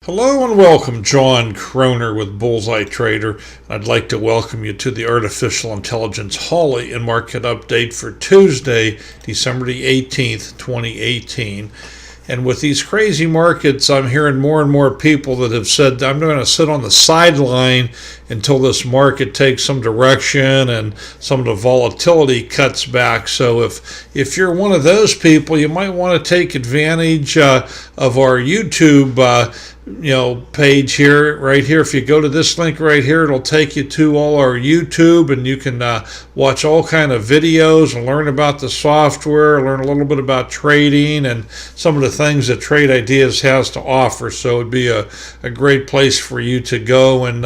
Hello and welcome, John Kroner with Bullseye Trader. I'd like to welcome you to the Artificial Intelligence Holly and Market Update for Tuesday, December the 18th, 2018. And with these crazy markets, I'm hearing more and more people that have said, I'm going to sit on the sideline until this market takes some direction and some of the volatility cuts back. So if you're one of those people, you might want to take advantage of our YouTube page here, right here. If you go to this link right here, it'll take you to all our YouTube, and you can watch all kind of videos and learn about the software, learn a little bit about trading and some of the things that Trade Ideas has to offer. So it'd be a great place for you to go and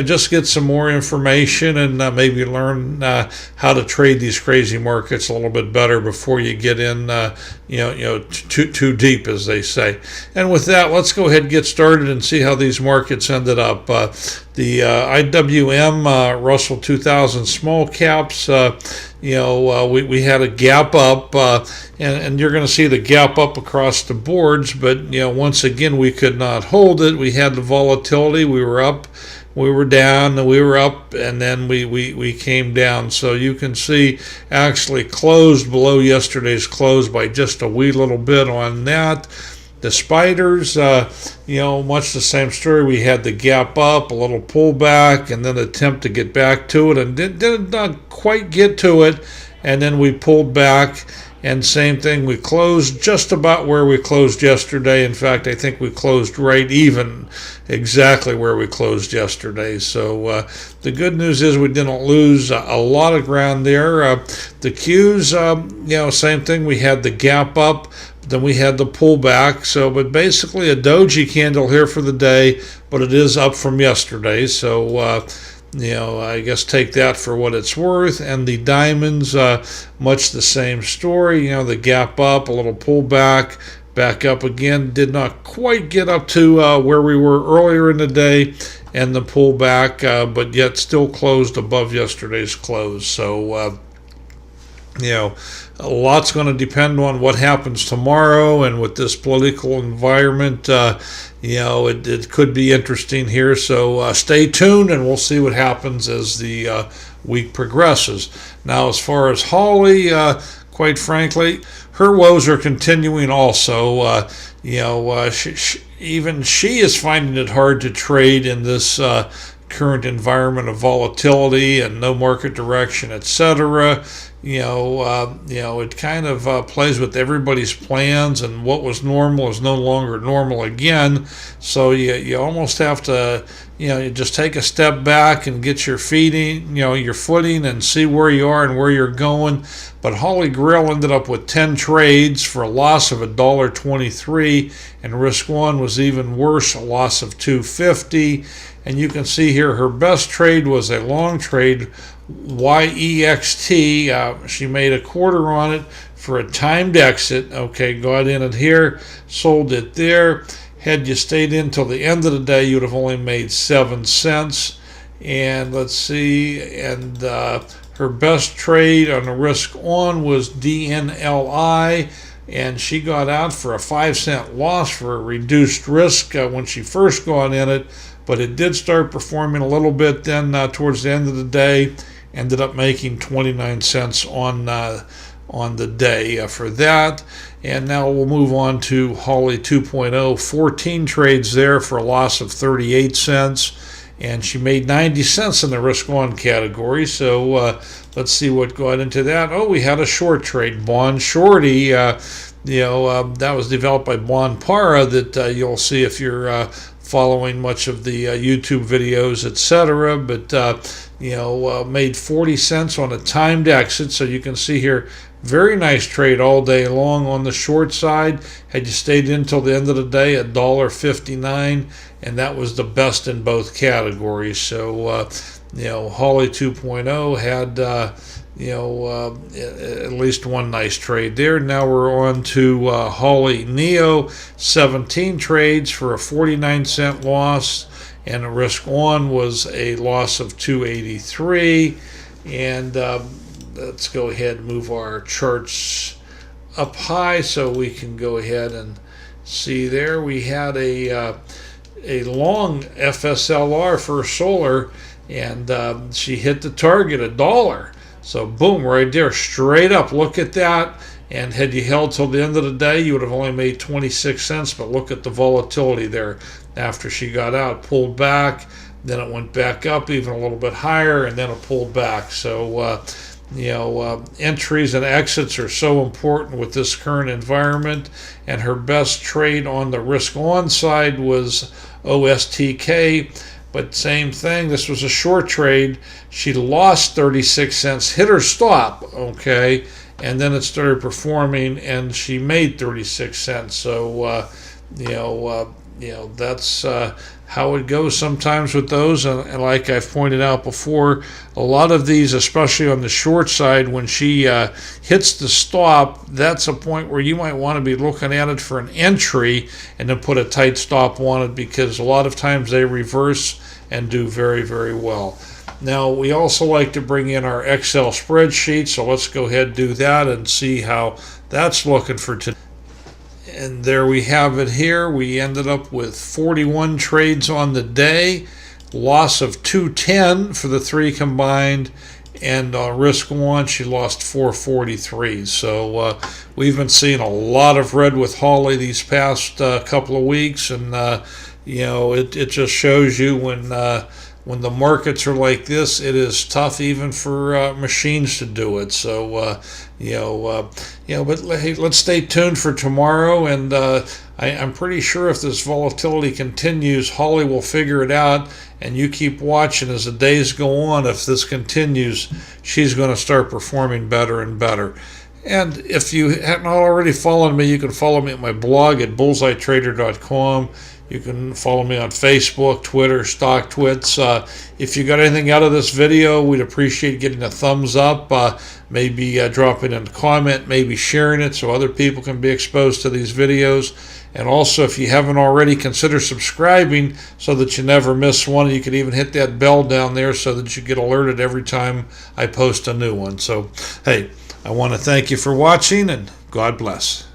just get some more information and maybe learn how to trade these crazy markets a little bit better before you get in too deep, as they say. And with that, let's go ahead and get started and see how these markets ended up. The IWM Russell 2000 small caps, we had a gap up, and you're going to see the gap up across the boards, but once again we could not hold it. We had the volatility. We were up, we were down, we were up, and then we came down. So you can see actually closed below yesterday's close by just a wee little bit on that. The spiders, much the same story. We had the gap up, a little pullback, and then attempt to get back to it, and did not quite get to it, and then we pulled back. And same thing, we closed just about where we closed yesterday. In fact, I think we closed right even exactly where we closed yesterday. So the good news is we didn't lose a lot of ground there. The Qs, same thing. We had the gap up, then we had the pullback. So, but basically a doji candle here for the day, but it is up from yesterday. So, I guess take that for what it's worth. And the diamonds, much the same story. The gap up, a little pullback, back up again. Did not quite get up to where we were earlier in the day, and the pullback, but yet still closed above yesterday's close. So, a lot's going to depend on what happens tomorrow, and with this political environment, it could be interesting here. So stay tuned, and we'll see what happens as the week progresses. Now, as far as Holly, quite frankly, her woes are continuing also. Even she is finding it hard to trade in this current environment of volatility and no market direction, etc. It kind of plays with everybody's plans, and what was normal is no longer normal again. So you almost have to, you just take a step back and get your your footing, and see where you are and where you're going. But Holly Grail ended up with 10 trades for a loss of $1.23, and risk one was even worse, a loss of $2.50. And you can see here her best trade was a long trade, YEXT. She made a quarter on it for a timed exit. Okay, got in it here, sold it there. Had you stayed in till the end of the day, you would have only made 7 cents. And let's see, and her best trade on the risk on was DNLI, and she got out for a 5-cent loss for a reduced risk when she first got in it. But it did start performing a little bit then towards the end of the day. Ended up making 29 cents on the day for that. And now we'll move on to Holly 2.0. 14 trades there for a loss of 38 cents. And she made 90 cents in the risk on category. So let's see what got into that. Oh, we had a short trade, Bond Shorty. That was developed by Bonpara, that you'll see if you're following much of the YouTube videos, etc. But made 40 cents on a timed exit. So you can see here, very nice trade all day long on the short side. Had you stayed in till the end of the day, $1.59, and that was the best in both categories. So Holly 2.0 had at least one nice trade there. Now we're on to Holly Neo, 17 trades for a 49-cent loss, and the risk on was a loss of 283. And let's go ahead and move our charts up high so we can go ahead and see there. We had a a long FSLR for solar, and she hit the target $1. So boom, right there, straight up. Look at that. And had you held till the end of the day, you would have only made 26 cents. But look at the volatility there. After she got out, pulled back, then it went back up even a little bit higher, and then it pulled back. So entries and exits are so important with this current environment. And her best trade on the risk on side was OSTK. But same thing, this was a short trade. She lost 36 cents, hit her stop, okay, and then it started performing, and she made 36 cents. So, that's how it goes sometimes with those. And like I've pointed out before, a lot of these, especially on the short side, when she hits the stop, that's a point where you might want to be looking at it for an entry and then put a tight stop on it, because a lot of times they reverse and do very, very well. Now, we also like to bring in our Excel spreadsheet, so let's go ahead and do that and see how that's looking for today. And there we have it here. We ended up with 41 trades on the day, loss of 210 for the three combined, and risk on, she lost 443. So we've been seeing a lot of red with Holly these past couple of weeks, and it just shows you when the markets are like this, it is tough even for machines to do it. So, but hey, let's stay tuned for tomorrow. And I'm pretty sure if this volatility continues, Holly will figure it out. And you keep watching as the days go on. If this continues, she's going to start performing better and better. And if you haven't already followed me, you can follow me at my blog at bullseyetrader.com. You can follow me on Facebook, Twitter, StockTwits. If you got anything out of this video, we'd appreciate getting a thumbs up, maybe dropping a comment, maybe sharing it so other people can be exposed to these videos. And also, if you haven't already, consider subscribing so that you never miss one. You can even hit that bell down there so that you get alerted every time I post a new one. So, hey, I want to thank you for watching, and God bless.